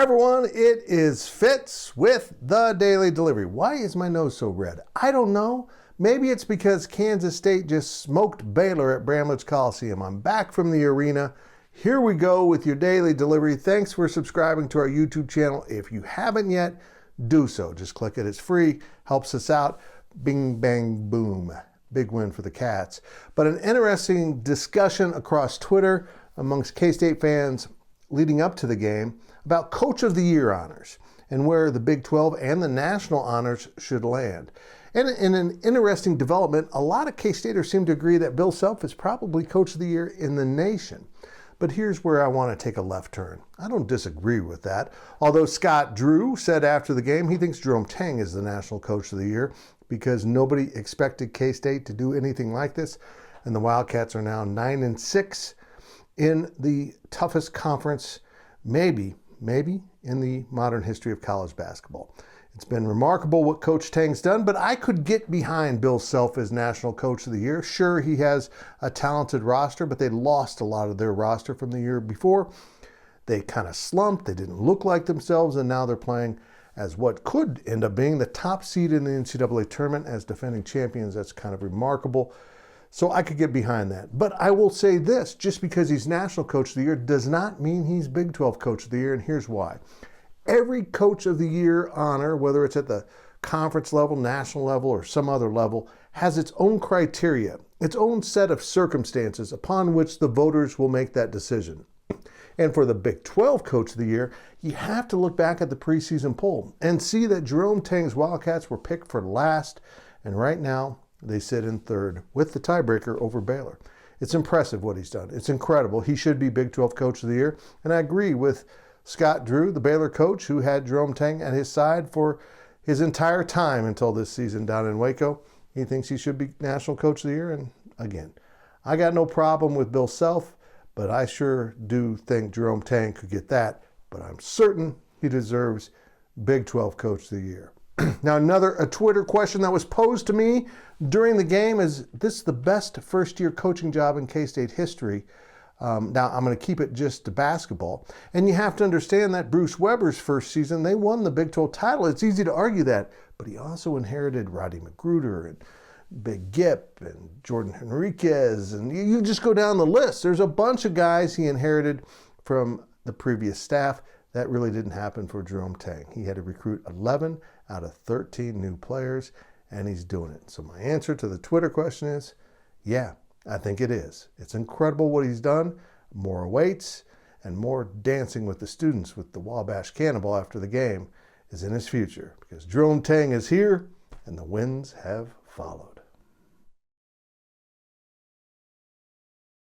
everyone, it is Fitz with the Daily Delivery. Why is my nose so red? I don't know. Maybe it's because Kansas State just smoked Baylor at Bramlage Coliseum. I'm back from the arena. Here we go with your Daily Delivery. Thanks for subscribing to our YouTube channel. If you haven't yet, do so. Just click it. It's free. Helps us out. Bing, bang, boom. Big win for the Cats. But an interesting discussion across Twitter amongst K-State fans leading up to the game about Coach of the Year honors and where the Big 12 and the national honors should land. And in an interesting development, a lot of K-Staters seem to agree that Bill Self is probably Coach of the Year in the nation. But here's where I want to take a left turn. I don't disagree with that. Although Scott Drew said after the game he thinks Jerome Tang is the National Coach of the Year because nobody expected K-State to do anything like this. And the Wildcats are now 9-6 in the toughest conference, maybe in the modern history of college basketball. It's been remarkable what Coach Tang's done, but I could get behind Bill Self as National Coach of the Year. Sure, he has a talented roster, but they lost a lot of their roster from the year before. They kind of slumped. They didn't look like themselves, and now they're playing as what could end up being the top seed in the NCAA tournament as defending champions. That's kind of remarkable. So I could get behind that. But I will say this, just because he's National Coach of the Year does not mean he's Big 12 Coach of the Year, and here's why. Every Coach of the Year honor, whether it's at the conference level, national level, or some other level, has its own criteria, its own set of circumstances upon which the voters will make that decision. And for the Big 12 Coach of the Year, you have to look back at the preseason poll and see that Jerome Tang's Wildcats were picked for last, and right now they sit in third with the tiebreaker over Baylor. It's impressive what he's done. It's incredible. He should be Big 12 Coach of the Year, and I agree with Scott Drew, the Baylor coach, who had Jerome Tang at his side for his entire time until this season down in Waco. He thinks he should be National Coach of the Year. And again, I got no problem with Bill Self, but I sure do think Jerome Tang could get that. But I'm certain he deserves Big 12 Coach of the Year. Now, a Twitter question that was posed to me during the game is this the best first-year coaching job in K-State history? Now, I'm going to keep it just to basketball. And you have to understand that Bruce Weber's first season, they won the Big 12 title. It's easy to argue that. But he also inherited Roddy McGruder and Big Gip and Jordan Henriquez. And you just go down the list. There's a bunch of guys he inherited from the previous staff. That really didn't happen for Jerome Tang. He had to recruit 11 out of 13 new players, and he's doing it. So my answer to the Twitter question is, yeah, I think it is. It's incredible what he's done. More awaits, and more dancing with the students with the Wabash Cannonball after the game is in his future because Jerome Tang is here and the wins have followed.